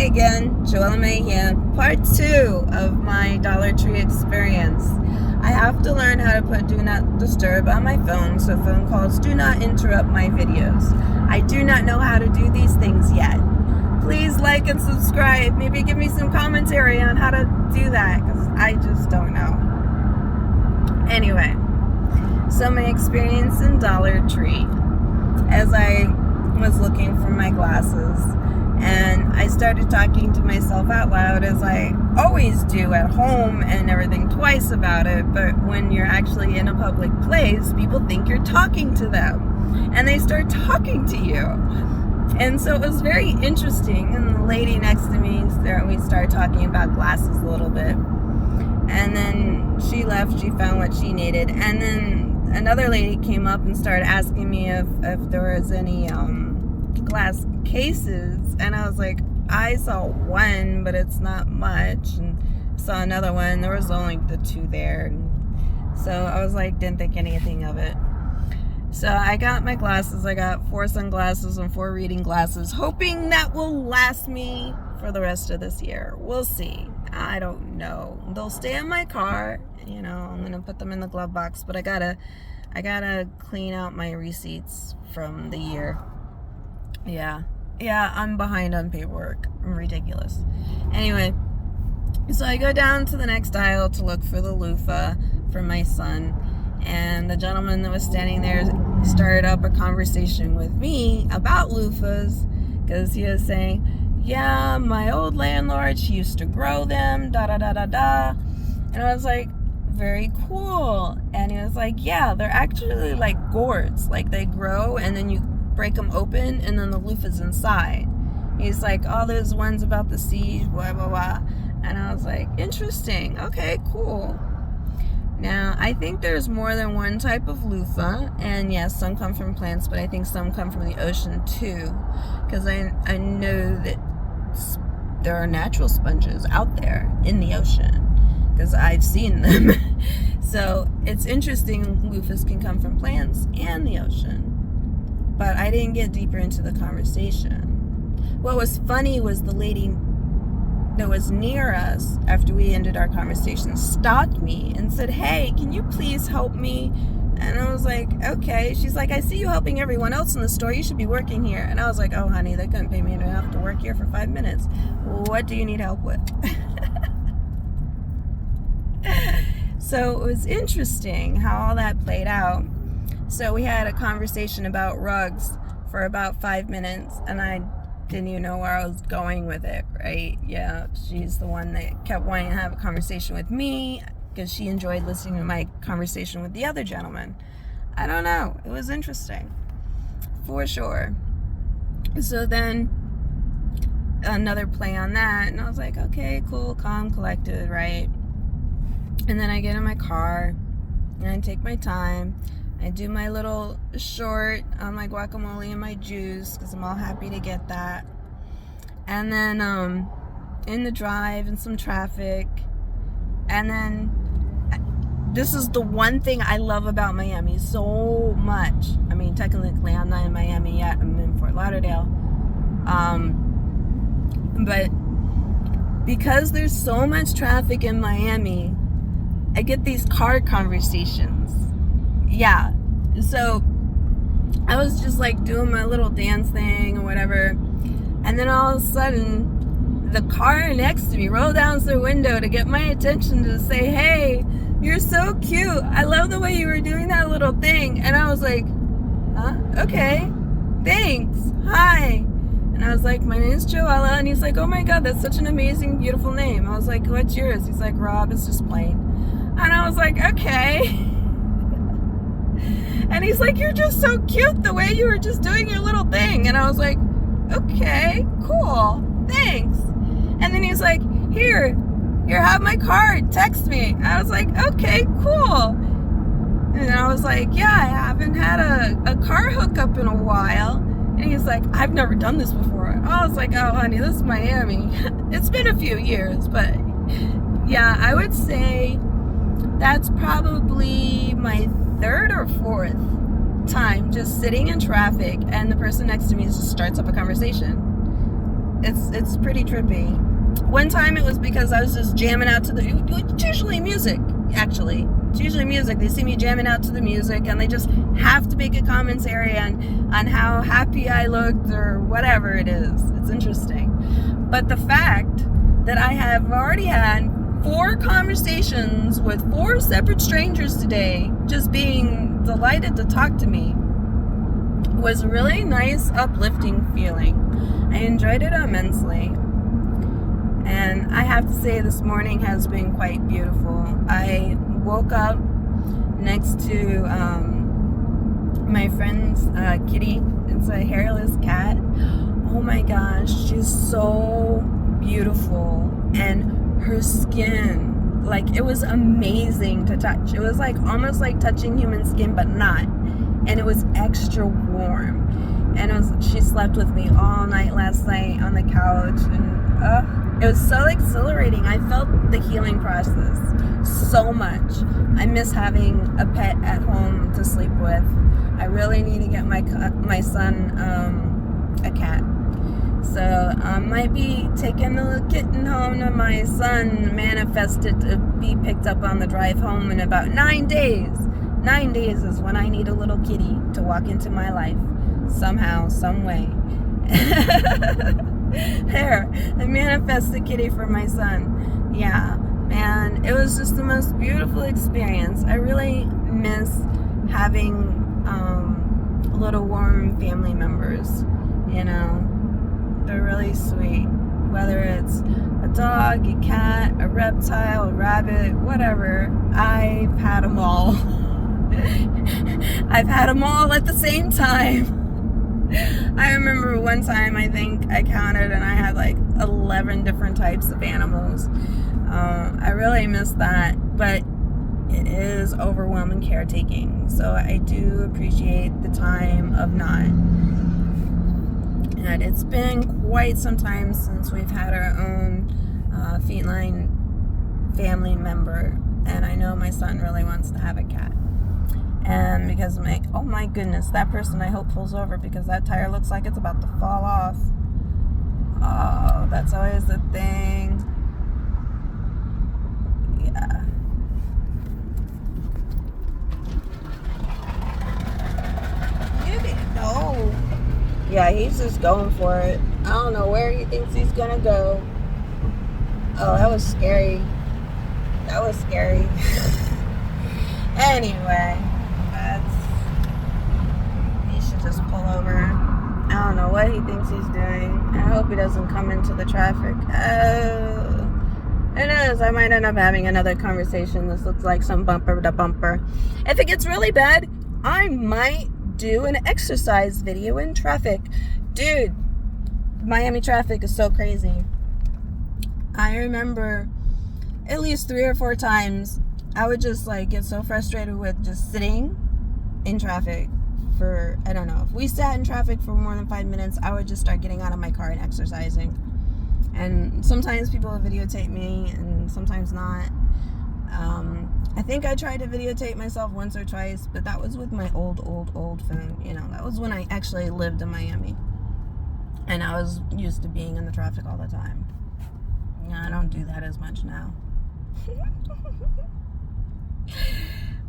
Hi again, Joella May here. Part 2 of my Dollar Tree experience. I have to learn how to put Do Not Disturb on my phone so phone calls do not interrupt my videos. I do not know how to do these things yet. Please like and subscribe. Maybe give me some commentary on how to do that, because I just don't know. Anyway, so my experience in Dollar Tree as I was looking for my glasses, and I started talking to myself out loud, as I always do at home, and never think twice about it. But when you're actually in a public place, people think you're talking to them, and they start talking to you. And so it was very interesting. And the lady next to me, we started talking about glasses a little bit, and then she left. She found what she needed, and then another lady came up and started asking me if there was any glass cases, and I was like, I saw one, but it's not much, and saw another one, there was only the two there, and so I was like, didn't think anything of it. So I got my glasses. I got 4 sunglasses and 4 reading glasses, hoping that will last me for the rest of this year. We'll see. I don't know. They'll stay in my car, I'm gonna put them in the glove box, but I gotta clean out my receipts from the year. Yeah, I'm behind on paperwork. I'm ridiculous. Anyway, so I go down to the next aisle to look for the loofah for my son, and the gentleman that was standing there started up a conversation with me about loofahs, because he was saying, yeah, my old landlord, she used to grow them, da-da-da-da-da. And I was like, very cool. And he was like, yeah, they're actually like gourds. Like, they grow, and then you break them open, and then the loofah's inside. He's like, oh, there's ones about the seed, blah, blah, blah. And I was like, interesting. Okay, cool. Now, I think there's more than one type of loofah, and yes, some come from plants, but I think some come from the ocean too, because I know that there are natural sponges out there in the ocean, because I've seen them. So it's interesting, loofahs can come from plants and the ocean. But I didn't get deeper into the conversation. What was funny was the lady that was near us, after we ended our conversation, stopped me and said, hey, can you please help me? And I was like, okay. She's like, I see you helping everyone else in the store. You should be working here. And I was like, oh, honey, they couldn't pay me enough to work here for 5 minutes. What do you need help with? So it was interesting how all that played out. So we had a conversation about rugs for about 5 minutes, and I didn't even know where I was going with it, right? Yeah, she's the one that kept wanting to have a conversation with me, because she enjoyed listening to my conversation with the other gentleman. I don't know. It was interesting, for sure. So then another play on that, and I was like, okay, cool, calm, collected, right? And then I get in my car, and I take my time. I do my little short on my guacamole and my juice, because I'm all happy to get that. And then in the drive and some traffic. And then this is the one thing I love about Miami so much. I mean, technically I'm not in Miami yet. I'm in Fort Lauderdale. But because there's so much traffic in Miami, I get these car conversations. Yeah, so I was just like doing my little dance thing or whatever, and then all of a sudden the car next to me rolled down their window to get my attention, to say, hey, you're so cute, I love the way you were doing that little thing. And I was like, huh? Okay, thanks, hi. And I was like, my name is Joella. And he's like, oh my god, that's such an amazing, beautiful name. I was like, what's yours? He's like, Rob. It's just plain. And I was like, okay. And he's like, you're just so cute the way you were just doing your little thing. And I was like, okay, cool, thanks. And then he's like, here, have my card, text me. I was like, okay, cool. And I was like, yeah, I haven't had a car hookup in a while. And he's like, I've never done this before. I was like, oh, honey, this is Miami. It's been a few years, but yeah, I would say that's probably my 3rd or 4th time just sitting in traffic, and the person next to me just starts up a conversation. It's pretty trippy. One time it was because I was just jamming out to it's usually music, actually. It's usually music. They see me jamming out to the music, and they just have to make a commentary on how happy I looked or whatever it is. It's interesting. But the fact that I have already had 4 conversations with 4 separate strangers today, just being delighted to talk to me, was a really nice, uplifting feeling. I enjoyed it immensely. And I have to say, this morning has been quite beautiful. I woke up next to my friend's kitty. It's a hairless cat. Oh my gosh, she's so beautiful. And her skin, like, it was amazing to touch. It was like almost like touching human skin, but not. And it was extra warm. And she slept with me all night last night on the couch. And it was so exhilarating. I felt the healing process so much. I miss having a pet at home to sleep with. I really need to get my son a cat. So I might be taking the little kitten home to my son, manifested to be picked up on the drive home in about 9 days. 9 days is when I need a little kitty to walk into my life. Somehow, some way. There, I manifest a kitty for my son. Yeah, man, it was just the most beautiful experience. I really miss having little warm family members. You know, they're really sweet. Whether it's a dog, a cat, a reptile, a rabbit, whatever, I've had them all. I've had them all at the same time. I remember one time, I think I counted, and I had like 11 different types of animals. I really miss that, but it is overwhelming caretaking, so I do appreciate the time of not. And it's been quite some time since we've had our own feline family member, and I know my son really wants to have a cat. And because I'm like, oh my goodness, that person I hope pulls over, because that tire looks like it's about to fall off. Oh, that's always the thing. Yeah. You didn't know. Yeah, he's just going for it. I don't know where he thinks he's gonna go. Oh, that was scary. That was scary. Anyway. He should just pull over. I don't know what he thinks he's doing. I hope he doesn't come into the traffic. It is. I might end up having another conversation. This looks like some bumper to bumper. If it gets really bad, I might do an exercise video in traffic. Dude, Miami traffic is so crazy. I remember at least 3 or 4 times I would just like get so frustrated with just sitting in traffic for, I don't know, if we sat in traffic for more than 5 minutes, I would just start getting out of my car and exercising. And sometimes people will videotape me and sometimes not. I think I tried to videotape myself once or twice, but that was with my old phone. You know, that was when I actually lived in Miami and I was used to being in the traffic all the time. I don't do that as much now.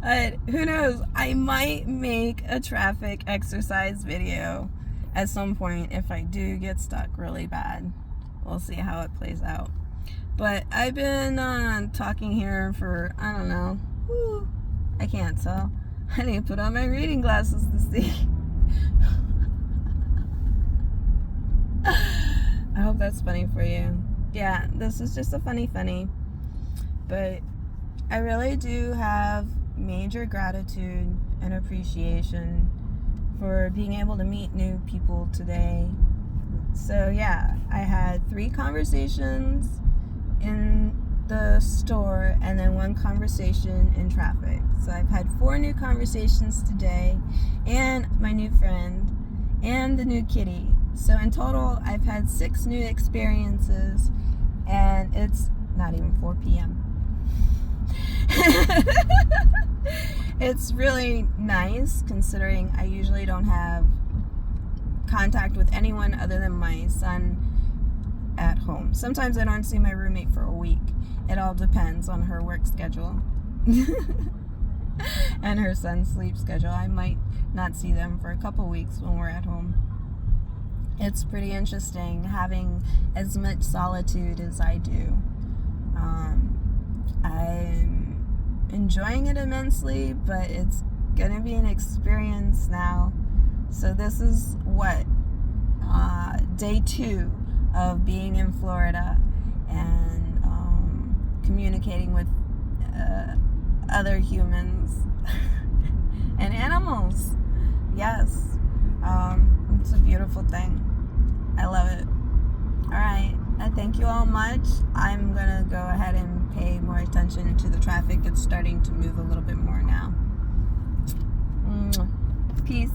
But who knows, I might make a traffic exercise video at some point if I do get stuck really bad. We'll see how it plays out. But I've been talking here for, I don't know, I can't tell. I need to put on my reading glasses to see. I hope that's funny for you. Yeah, this is just a funny. But I really do have major gratitude and appreciation for being able to meet new people today. So yeah, I had 3 conversations in the store and then 1 conversation in traffic. So I've had 4 new conversations today, and my new friend and the new kitty. So in total, I've had 6 new experiences, and it's not even 4 p.m. It's really nice considering I usually don't have contact with anyone other than my son home. Sometimes I don't see my roommate for a week. It all depends on her work schedule and her son's sleep schedule. I might not see them for a couple weeks when we're at home. It's pretty interesting having as much solitude as I do. I'm enjoying it immensely, but it's gonna be an experience now. So this is day 2 of being in Florida and communicating with other humans and animals. Yes, it's a beautiful thing. I love it. Alright, I thank you all much. I'm gonna go ahead and pay more attention to the traffic. It's starting to move a little bit more now. Peace.